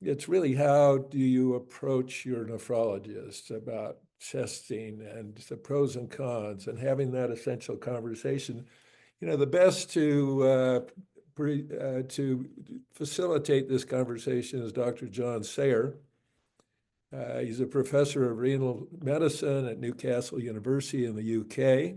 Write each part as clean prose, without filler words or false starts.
it's really how do you approach your nephrologist about testing and the pros and cons and having that essential conversation. The best to facilitate this conversation is Dr. John Sayer. He's a professor of renal medicine at Newcastle University in the UK,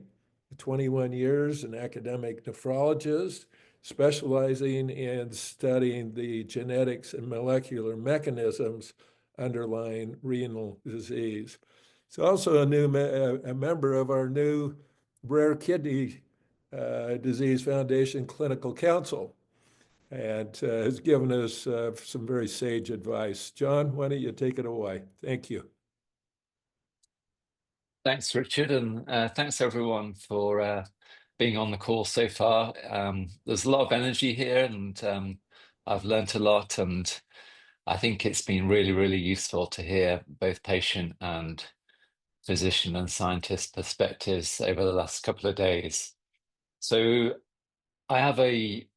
21 years, an academic nephrologist, specializing in studying the genetics and molecular mechanisms underlying renal disease. He's also a member of our new Rare Kidney Disease Foundation Clinical Council and has given us some very sage advice. John, why don't you take it away? Thank you. Thanks, Richard, and thanks everyone for being on the call so far. There's a lot of energy here, and I've learnt a lot, and I think it's been really, really useful to hear both patient and physician and scientist perspectives over the last couple of days. So I have a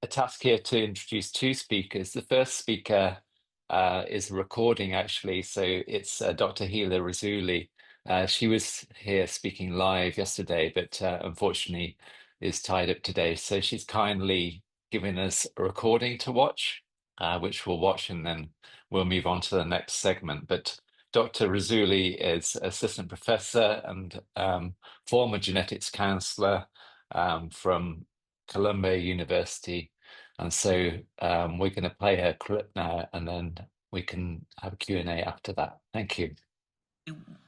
task here to introduce two speakers. The first speaker is a recording, actually, so it's Dr. Hila Rasouly. She was here speaking live yesterday, but unfortunately is tied up today. So she's kindly given us a recording to watch, which we'll watch, and then we'll move on to the next segment. But Dr. Rasouly is assistant professor and former genetics counselor from Columbia University. And so we're going to play a clip now, and then we can have a Q&A after that. Thank you.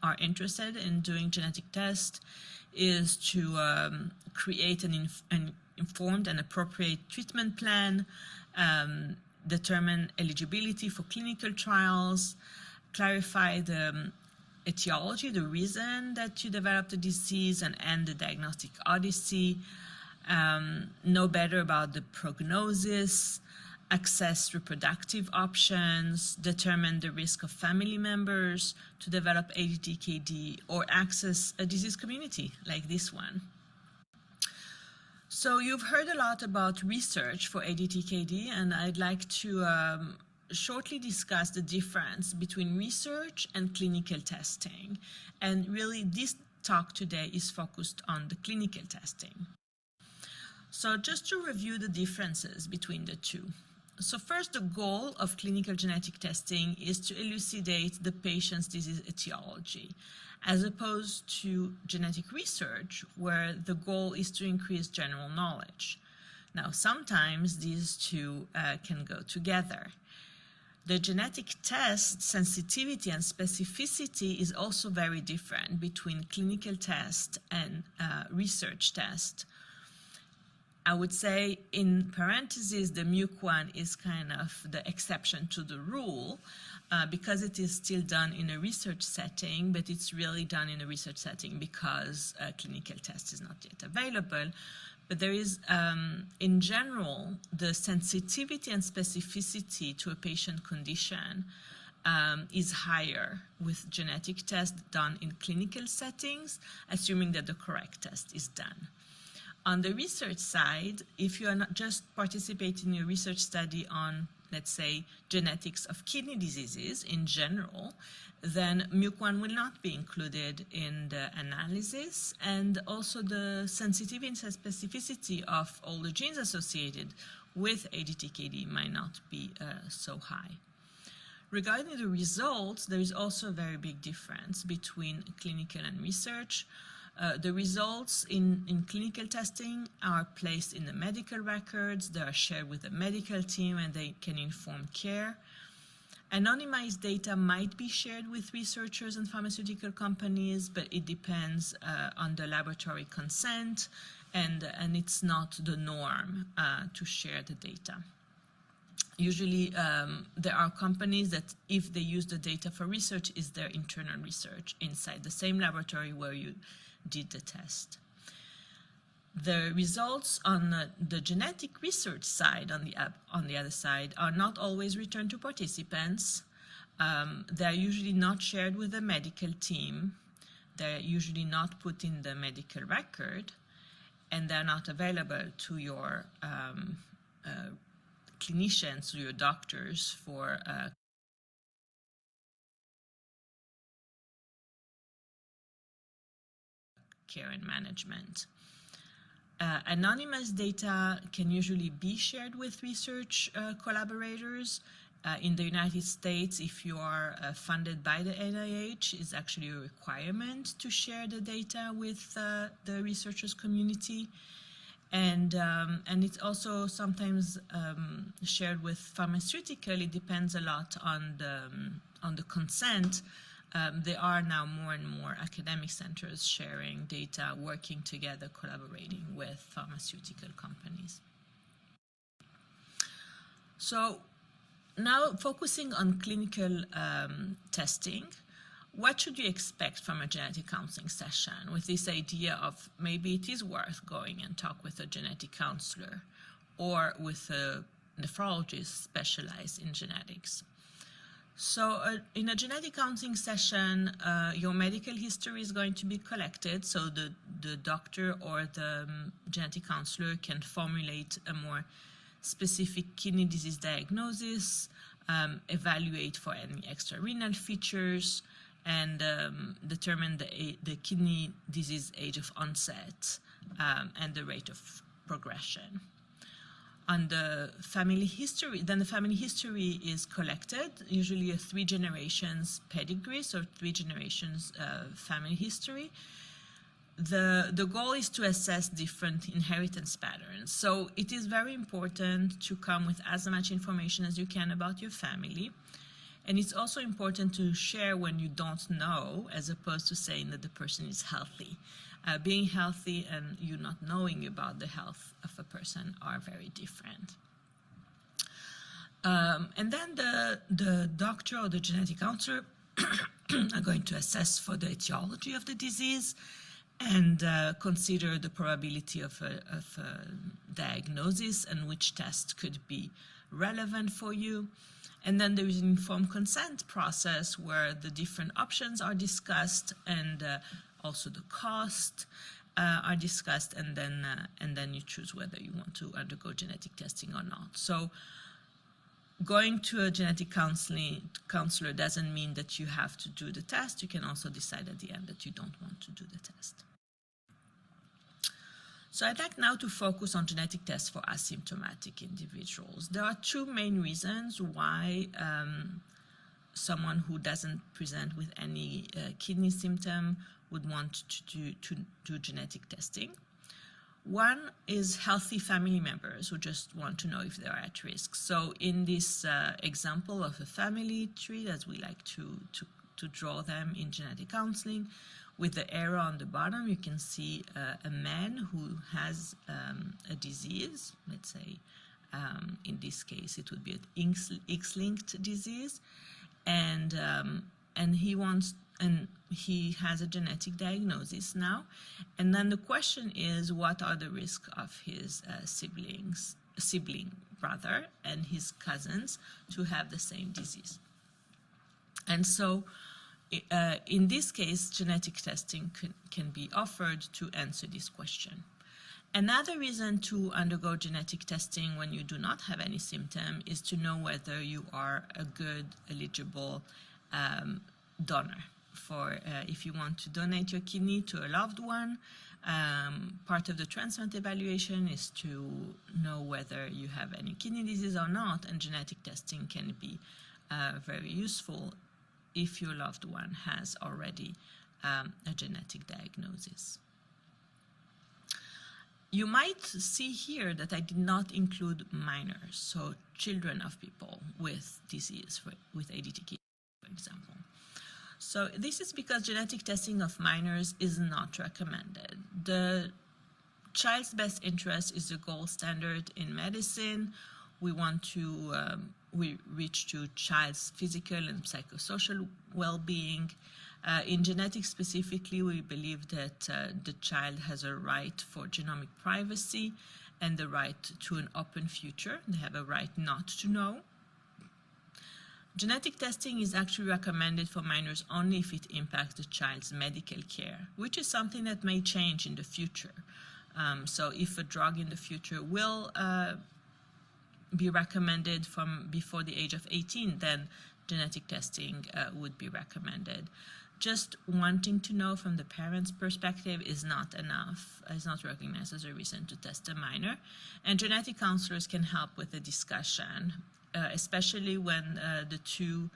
Are interested in doing genetic tests is to create an informed and appropriate treatment plan, determine eligibility for clinical trials, clarify the etiology, the reason that you developed the disease, and end the diagnostic odyssey, know better about the prognosis, access reproductive options, determine the risk of family members to develop ADTKD, or access a disease community like this one. So you've heard a lot about research for ADTKD, and I'd like to shortly discuss the difference between research and clinical testing. And really, this talk today is focused on the clinical testing. So just to review the differences between the two. So first, the goal of clinical genetic testing is to elucidate the patient's disease etiology, as opposed to genetic research, where the goal is to increase general knowledge. Now, sometimes these two can go together. The genetic test sensitivity and specificity is also very different between clinical test and research test. I would say, in parentheses, the MUC1 is kind of the exception to the rule because it is still done in a research setting, but it's really done in a research setting because a clinical test is not yet available. But there is, in general, the sensitivity and specificity to a patient condition is higher with genetic tests done in clinical settings, assuming that the correct test is done. On the research side, if you are not just participating in a research study on, let's say, genetics of kidney diseases in general, then MUC1 will not be included in the analysis, and also the sensitivity and specificity of all the genes associated with ADTKD might not be so high. Regarding the results, there is also a very big difference between clinical and research. The results in clinical testing are placed in the medical records, they are shared with the medical team, and they can inform care. Anonymized data might be shared with researchers and pharmaceutical companies, but it depends on the laboratory consent, and it's not the norm to share the data. Usually, there are companies that, if they use the data for research, is their internal research inside the same laboratory where you did the test. The results on the genetic research side, on the other side, are not always returned to participants. They're usually not shared with the medical team. They're usually not put in the medical record, and they're not available to your clinicians, to your doctors for care and management. Anonymous data can usually be shared with research collaborators. In the United States, if you are funded by the NIH, it's actually a requirement to share the data with the researchers community. And it's also sometimes shared with pharmaceutical. It depends a lot on the consent. There are now more and more academic centers sharing data, working together, collaborating with pharmaceutical companies. So now focusing on clinical testing, what should you expect from a genetic counseling session with this idea of maybe it is worth going and talk with a genetic counselor or with a nephrologist specialized in genetics? So in a genetic counseling session, your medical history is going to be collected, so the doctor or the genetic counselor can formulate a more specific kidney disease diagnosis, evaluate for any extrarenal features, and determine the kidney disease age of onset and the rate of progression. On the family history, then the family history is collected, usually a 3 generations pedigree, so 3 generations family history. The goal is to assess different inheritance patterns. So it is very important to come with as much information as you can about your family. And it's also important to share when you don't know, as opposed to saying that the person is healthy. Being healthy and you not knowing about the health of a person are very different. And then the doctor or the genetic counselor are going to assess for the etiology of the disease and consider the probability of a diagnosis and which test could be relevant for you. And then there is an informed consent process where the different options are discussed and also the cost are discussed, and then you choose whether you want to undergo genetic testing or not. So going to a genetic counselor doesn't mean that you have to do the test. You can also decide at the end that you don't want to do the test. So I'd like now to focus on genetic tests for asymptomatic individuals. There are 2 main reasons why someone who doesn't present with any kidney symptom would want to do genetic testing. One is healthy family members who just want to know if they are at risk. So in this example of a family tree, as we like to draw them in genetic counseling, with the arrow on the bottom, you can see a man who has a disease. Let's say, in this case, it would be an X-linked disease, and he has a genetic diagnosis now. And then the question is, what are the risks of his sibling brother and his cousins to have the same disease? And so in this case, genetic testing can be offered to answer this question. Another reason to undergo genetic testing when you do not have any symptom is to know whether you are a good, eligible donor. For if you want to donate your kidney to a loved one, part of the transplant evaluation is to know whether you have any kidney disease or not, and genetic testing can be very useful if your loved one has already a genetic diagnosis. You might see here that I did not include minors, so children of people with disease, with ADTKD, for example. So this is because genetic testing of minors is not recommended. The child's best interest is the gold standard in medicine. We want to reach to child's physical and psychosocial well-being. In genetics specifically, we believe that the child has a right for genomic privacy and the right to an open future. They have a right not to know. Genetic testing is actually recommended for minors only if it impacts the child's medical care, which is something that may change in the future. So if a drug in the future will be recommended from before the age of 18, then genetic testing would be recommended. just wanting to know from the parent's perspective is not enough, is not recognized as a reason to test a minor. And genetic counselors can help with the discussion, especially when the two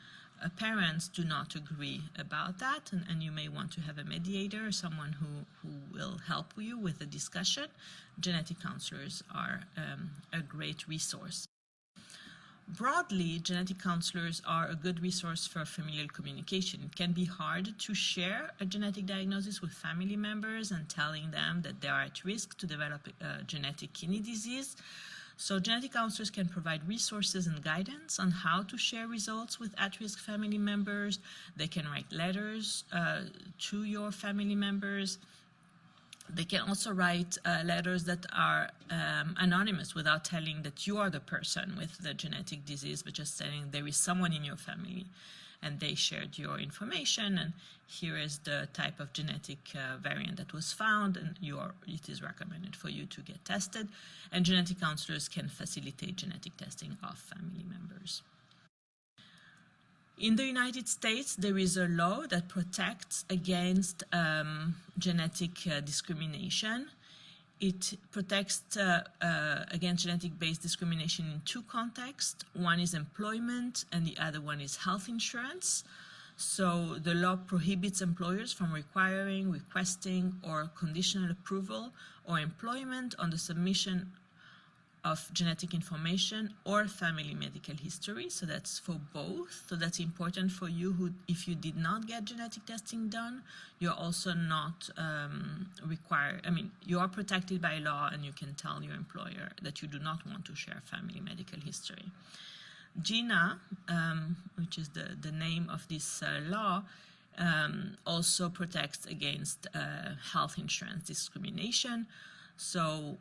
parents do not agree about that, and you may want to have a mediator, someone who will help you with the discussion. Genetic counselors are a great resource. Broadly, genetic counselors are a good resource for familial communication. It can be hard to share a genetic diagnosis with family members and telling them that they are at risk to develop genetic kidney disease. So genetic counselors can provide resources and guidance on how to share results with at-risk family members. They can write letters to your family members. They can also write letters that are anonymous without telling that you are the person with the genetic disease, but just saying there is someone in your family and they shared your information, and here is the type of genetic variant that was found, and it is recommended for you to get tested. And genetic counselors can facilitate genetic testing of family members. In the United States, there is a law that protects against genetic discrimination. It protects against genetic-based discrimination in two contexts. One is employment, and the other one is health insurance. So the law prohibits employers from requiring, requesting, or conditional approval or employment on the submission of genetic information or family medical history. So that's for both. So that's important for you who, if you did not get genetic testing done, you're also not required. I mean, you are protected by law, and you can tell your employer that you do not want to share family medical history. GINA, which is the name of this law, also protects against health insurance discrimination. So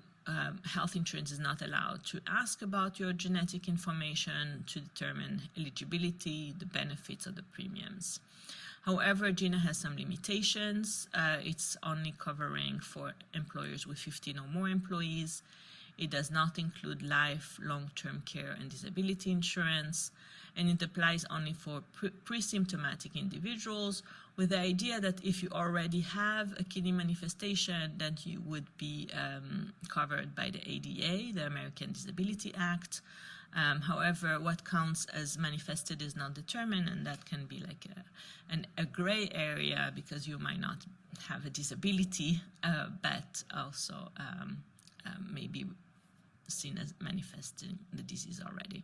health insurance is not allowed to ask about your genetic information to determine eligibility, the benefits, or the premiums. However, GINA has some limitations. It's only covering for employers with 15 or more employees. It does not include life, long-term care, and disability insurance, and it applies only for pre-symptomatic individuals, with the idea that if you already have a kidney manifestation, that you would be covered by the ADA, the American Disability Act. However, what counts as manifested is not determined, and that can be like a gray area because you might not have a disability, but also maybe seen as manifesting the disease already.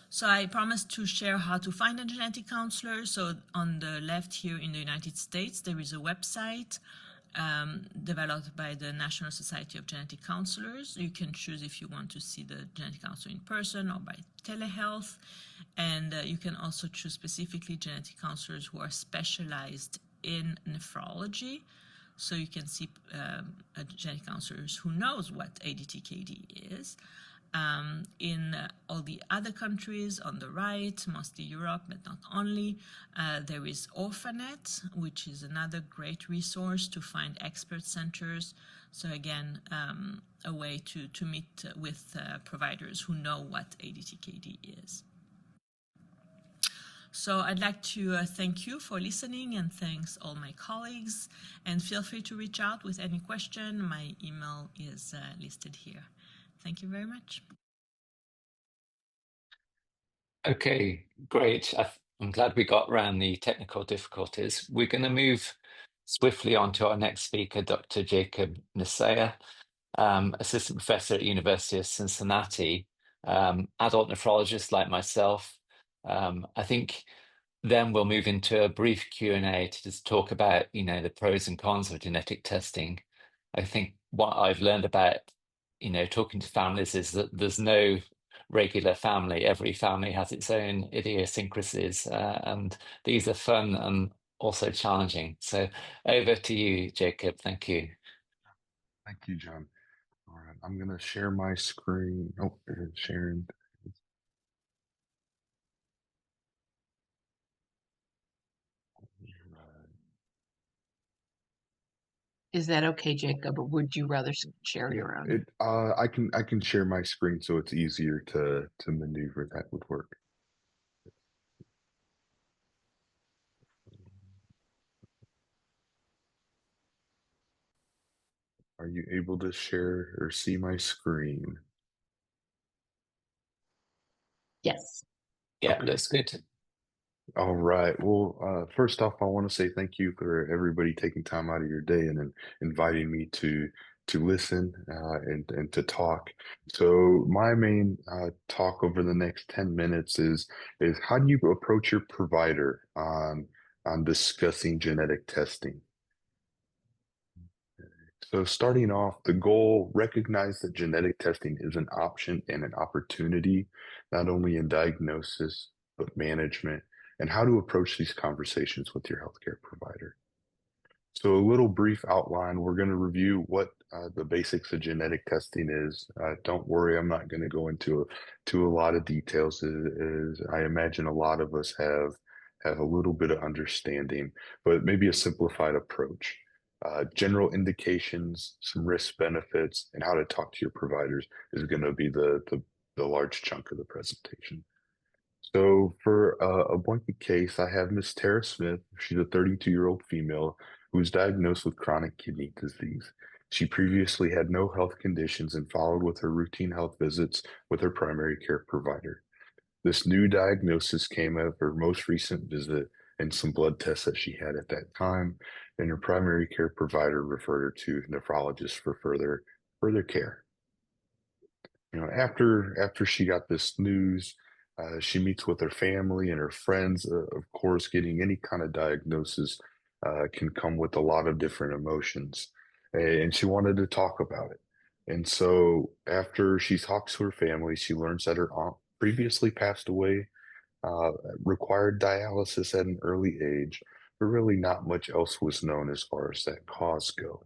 So I promised to share how to find a genetic counselor. So on the left here in the United States, there is a website developed by the National Society of Genetic Counselors. You can choose if you want to see the genetic counselor in person or by telehealth. And you can also choose specifically genetic counselors who are specialized in nephrology. So you can see genetic counselors who knows what ADTKD is. In all the other countries on the right, mostly Europe, but not only, there is Orphanet, which is another great resource to find expert centers. So again, a way to meet with providers who know what ADTKD is. So I'd like to thank you for listening, and thanks all my colleagues, and feel free to reach out with any question. My email is listed here. Thank you very much. Okay, great. I'm glad we got around the technical difficulties. We're going to move swiftly on to our next speaker, Dr. Jacob Nysather, assistant professor at University of Cincinnati, adult nephrologist like myself. I think then we'll move into a brief Q&A to just talk about, the pros and cons of genetic testing. I think what I've learned about, talking to families is that there's no regular family. Every family has its own idiosyncrasies, and these are fun and also challenging. So over to you, Jacob. Thank you. Thank you, John. All right, I'm going to share my screen. Oh, sharing. Is that okay, Jacob, or would you rather share your own? I can share my screen so it's easier to maneuver. That would work. Are you able to share or see my screen? Yes. Yeah, Okay. looks good. All right. Well, first off, I want to say thank you for everybody taking time out of your day and then inviting me to listen and to talk. So my main talk over the next 10 minutes is how do you approach your provider on discussing genetic testing? So starting off, the goal, recognize that genetic testing is an option and an opportunity, not only in diagnosis, but management, and how to approach these conversations with your healthcare provider. So a little brief outline, we're going to review what the basics of genetic testing is. Don't worry, I'm not going to go to a lot of details, as I imagine a lot of us have a little bit of understanding, but maybe a simplified approach. General indications, some risk benefits, and how to talk to your providers is going to be the large chunk of the presentation. So for a blanket case, I have Miss Tara Smith. She's a 32-year-old female who was diagnosed with chronic kidney disease. She previously had no health conditions and followed with her routine health visits with her primary care provider. This new diagnosis came of her most recent visit and some blood tests that she had at that time, and her primary care provider referred her to a nephrologist for further care. After she got this news, she meets with her family and her friends. Of course, getting any kind of diagnosis can come with a lot of different emotions, and she wanted to talk about it. And so, after she talks to her family, she learns that her aunt previously passed away, uh, required dialysis at an early age, but really not much else was known as far as that cause go.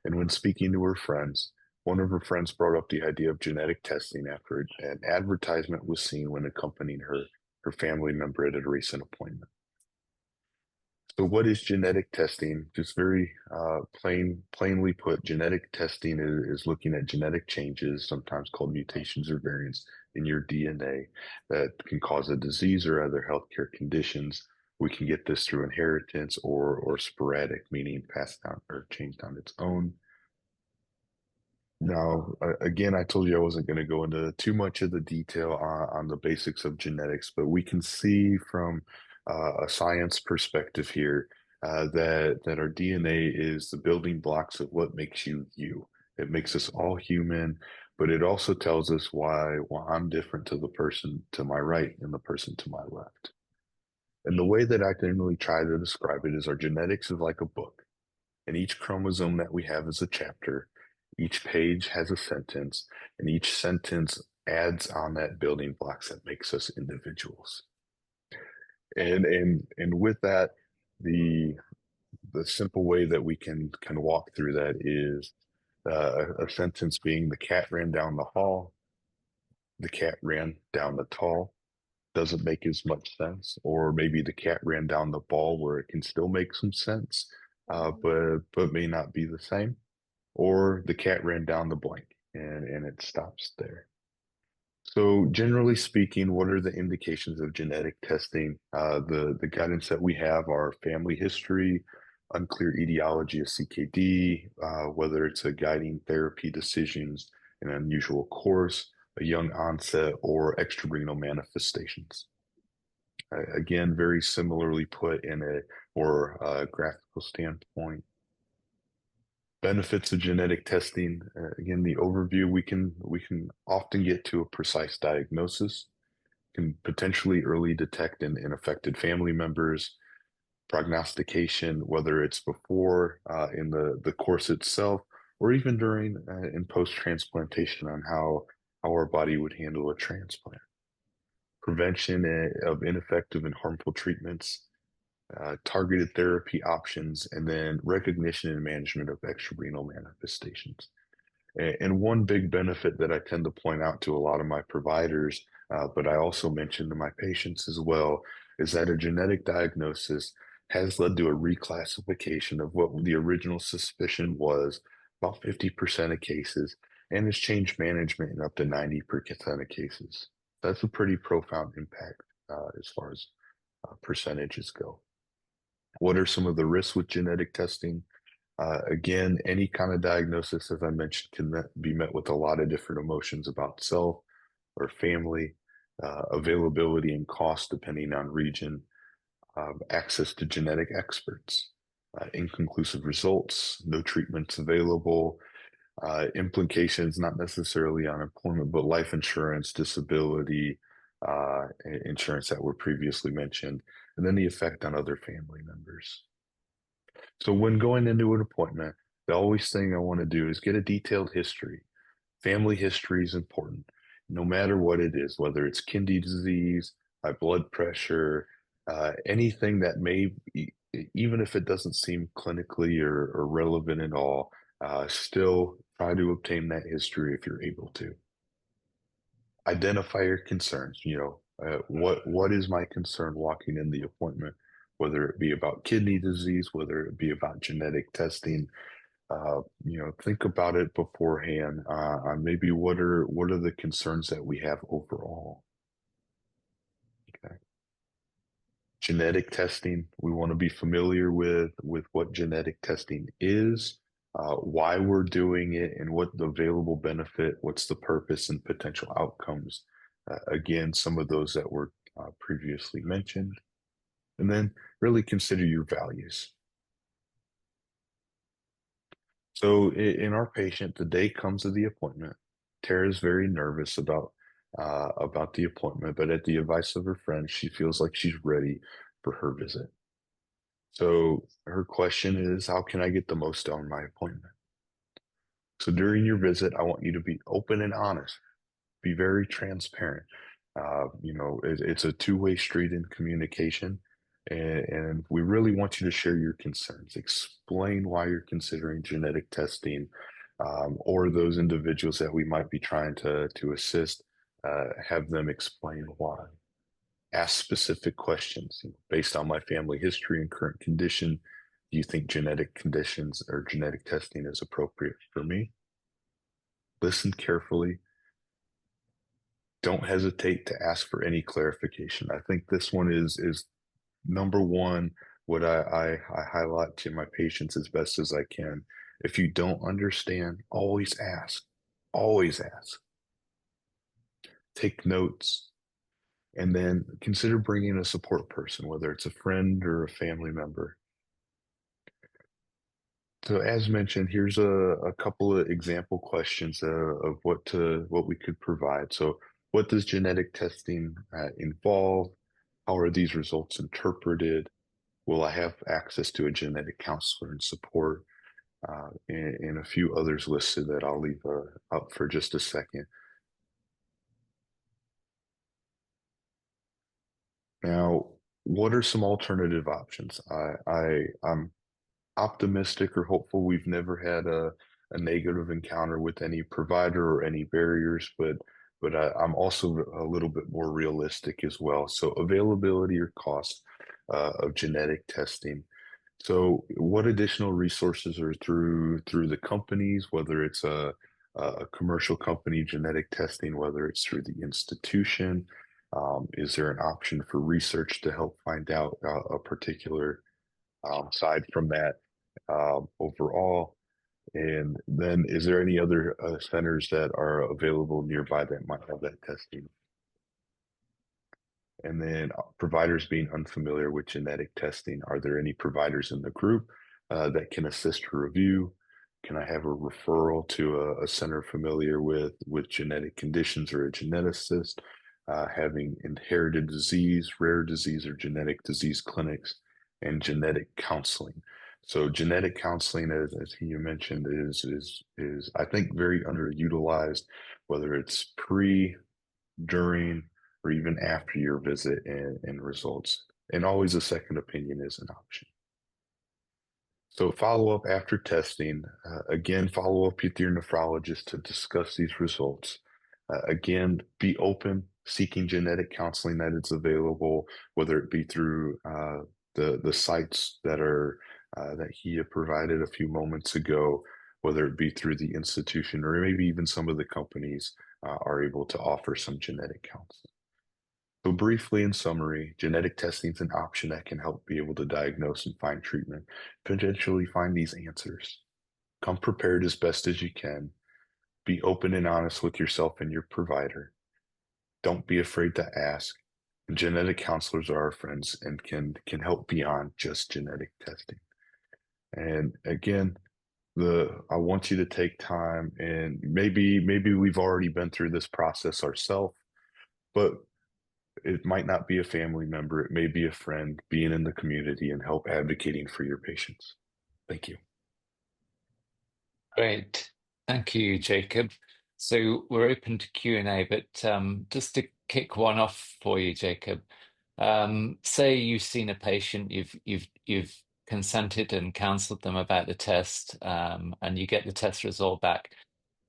And when speaking to her friends, one of her friends brought up the idea of genetic testing after an advertisement was seen when accompanying her family member at a recent appointment. So what is genetic testing? Just very plainly put, genetic testing is looking at genetic changes, sometimes called mutations or variants in your DNA that can cause a disease or other healthcare conditions. We can get this through inheritance or sporadic, meaning passed down or changed on its own. Now, again, I told you I wasn't going to go into too much of the detail on the basics of genetics, but we can see from a science perspective here that our DNA is the building blocks of what makes you you. It makes us all human, but it also tells us why I'm different to the person to my right and the person to my left. And the way that I generally try to describe it is our genetics is like a book, and each chromosome that we have is a chapter. Each page has a sentence, and each sentence adds on that building blocks that makes us individuals. And with that, the simple way that we can walk through that is a sentence being the cat ran down the hall, the cat ran down the tall. Doesn't make as much sense, or maybe the cat ran down the ball where it can still make some sense, but may not be the same, or the cat ran down the blank and it stops there. So generally speaking, what are the indications of genetic testing? The guidance that we have are family history, unclear etiology of CKD, whether it's a guiding therapy decisions, an unusual course, a young onset, or extrarenal manifestations. Again, very similarly put in a more graphical standpoint. Benefits of genetic testing. Again, the overview, we can often get to a precise diagnosis, can potentially early detect in affected family members, prognostication, whether it's before in the course itself, or even during and post-transplantation on how our body would handle a transplant. Prevention of ineffective and harmful treatments, targeted therapy options, and then recognition and management of extrarenal manifestations. And one big benefit that I tend to point out to a lot of my providers, but I also mention to my patients as well, is that a genetic diagnosis has led to a reclassification of what the original suspicion was, about 50% of cases, and has changed management in up to 90% of cases. That's a pretty profound impact as far as percentages go. What are some of the risks with genetic testing? Again, any kind of diagnosis, as I mentioned, can be met with a lot of different emotions about self or family, availability and cost depending on region, access to genetic experts, inconclusive results, no treatments available, implications not necessarily on employment, but life insurance, disability, insurance that were previously mentioned, and then the effect on other family members. So when going into an appointment, the always thing I want to do is get a detailed history. Family history is important, no matter what it is, whether it's kidney disease, high blood pressure, anything that may, even if it doesn't seem clinically or relevant at all, still try to obtain that history if you're able to. Identify your concerns. What is my concern walking in the appointment, whether it be about kidney disease, whether it be about genetic testing. Think about it beforehand on maybe what are the concerns that we have overall. Okay. Genetic testing, we want to be familiar with what genetic testing is, why we're doing it, and what the available benefit, what's the purpose and potential outcomes. Again, some of those that were previously mentioned. And then really consider your values. So in our patient, the day comes of the appointment. Tara is very nervous about the appointment, but at the advice of her friend, she feels like she's ready for her visit. So her question is, how can I get the most out of my appointment? So during your visit, I want you to be open and honest, be very transparent. It's a two-way street in communication. And we really want you to share your concerns. Explain why you're considering genetic testing, or those individuals that we might be trying to assist, have them explain why. Ask specific questions. Based on my family history and current condition, do you think genetic conditions or genetic testing is appropriate for me? Listen carefully. Don't hesitate to ask for any clarification. I think this one is number one, what I highlight to my patients as best as I can. If you don't understand, always ask. Always ask. Take notes. And then consider bringing a support person, whether it's a friend or a family member. So as mentioned, here's a couple of example questions of what we could provide. So what does genetic testing involve? How are these results interpreted? Will I have access to a genetic counselor and support? And a few others listed that I'll leave up for just a second. Now, what are some alternative options? I'm optimistic or hopeful we've never had a negative encounter with any provider or any barriers, but I'm also a little bit more realistic as well. So availability or cost of genetic testing. So what additional resources are through the companies, whether it's a commercial company genetic testing, whether it's through the institution? Is there an option for research to help find out a particular side from that overall? And then is there any other centers that are available nearby that might have that testing? And then providers being unfamiliar with genetic testing. Are there any providers in the group that can assist or review? Can I have a referral to a center familiar with genetic conditions or a geneticist? Having inherited disease, rare disease, or genetic disease clinics, and genetic counseling. So genetic counseling, as you mentioned, is I think very underutilized, whether it's pre, during, or even after your visit and results. And always a second opinion is an option. So follow up after testing. Again, follow up with your nephrologist to discuss these results. Again, be open, seeking genetic counseling that is available, whether it be through the sites that are that Hila provided a few moments ago, whether it be through the institution or maybe even some of the companies are able to offer some genetic counseling. So briefly, in summary, genetic testing is an option that can help be able to diagnose and find treatment, potentially find these answers. Come prepared as best as you can. Be open and honest with yourself and your provider. Don't be afraid to ask. And genetic counselors are our friends and can help beyond just genetic testing. And again, I want you to take time, and maybe we've already been through this process ourselves, but it might not be a family member, it may be a friend being in the community and help advocating for your patients. Thank you. Great. Thank you, Jacob. So we're open to Q&A, but just to kick one off for you, Jacob, say you've seen a patient, you've consented and counseled them about the test, and you get the test result back.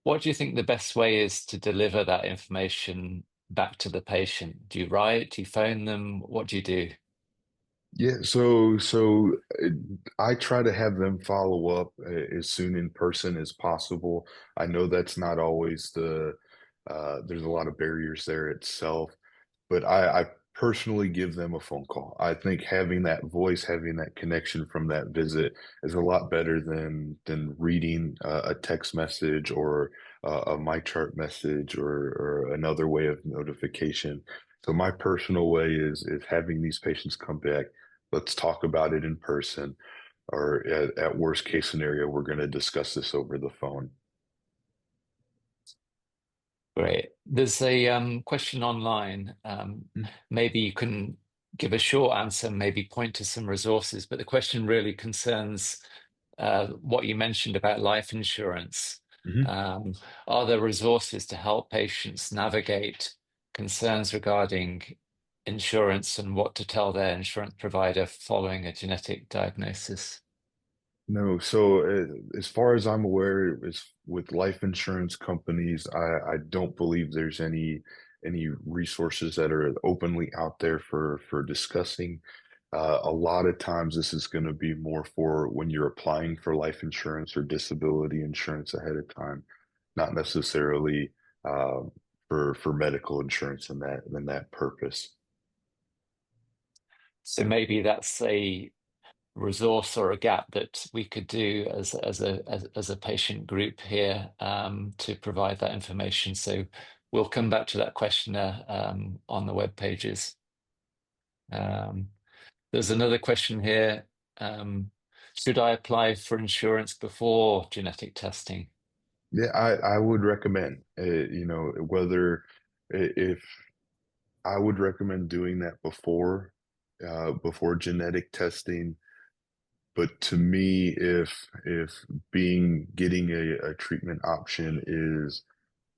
What do you think the best way is to deliver that information back to the patient? Do you write? Do you phone them? What do you do? Yeah, I try to have them follow up as soon in person as possible. I know that's not always there's a lot of barriers there itself, but I personally give them a phone call. I think having that voice, having that connection from that visit is a lot better than reading a text message or a MyChart message or another way of notification. So my personal way is having these patients come back. Let's talk about it in person, or at worst case scenario, we're going to discuss this over the phone. Great. There's a question online. Maybe you can give a short answer, maybe point to some resources, but the question really concerns what you mentioned about life insurance. Are there resources to help patients navigate concerns regarding insurance and what to tell their insurance provider following a genetic diagnosis? No, so as far as I'm aware, with life insurance companies, I don't believe there's any resources that are openly out there for discussing. A lot of times, this is going to be more for when you're applying for life insurance or disability insurance ahead of time, not necessarily for medical insurance and that purpose. So maybe that's a resource or a gap that we could do as a patient group here to provide that information. So we'll come back to that question on the web pages. There's another question here. Should I apply for insurance before genetic testing? Yeah, I would recommend, whether if I would recommend doing that before genetic testing. But to me, if getting a treatment option is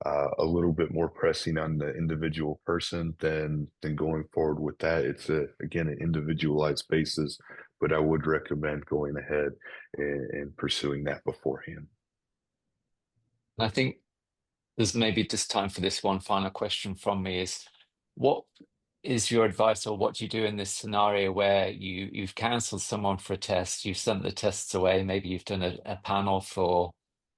a little bit more pressing on the individual person, then going forward with that, it's again an individualized basis. But I would recommend going ahead and pursuing that beforehand. I think there's maybe just time for this one final question from me is, what is your advice, or what do you do in this scenario where you've cancelled someone for a test, you've sent the tests away, maybe you've done a panel for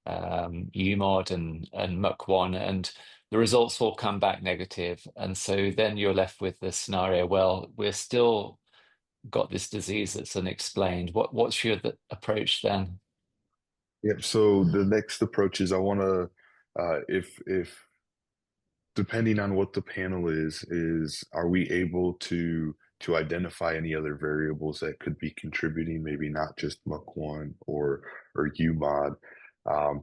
UMOD and MUC1, and the results all come back negative, and so then you're left with the scenario, well, we're still got this disease that's unexplained. What's your approach then? Yep. So the next approach is I want to, if depending on what the panel is are we able to identify any other variables that could be contributing, maybe not just MUC1 or UMOD,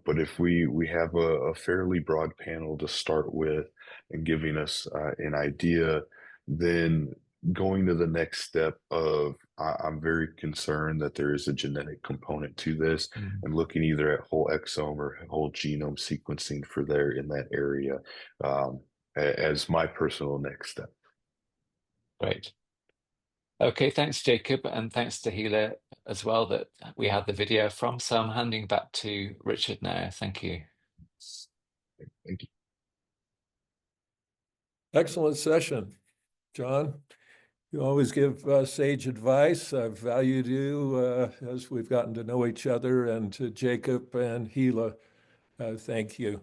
but if we have a fairly broad panel to start with and giving us an idea, then going to the next step of I'm very concerned that there is a genetic component to this, and looking either at whole exome or whole genome sequencing for there in that area as my personal next step. Great. Okay, thanks, Jacob, and thanks to Hila as well that we had the video from. So I'm handing back to Richard now. Thank you. Thank you. Excellent session, John. You always give sage advice. I've valued you as we've gotten to know each other, and to Jacob and Hila, thank you.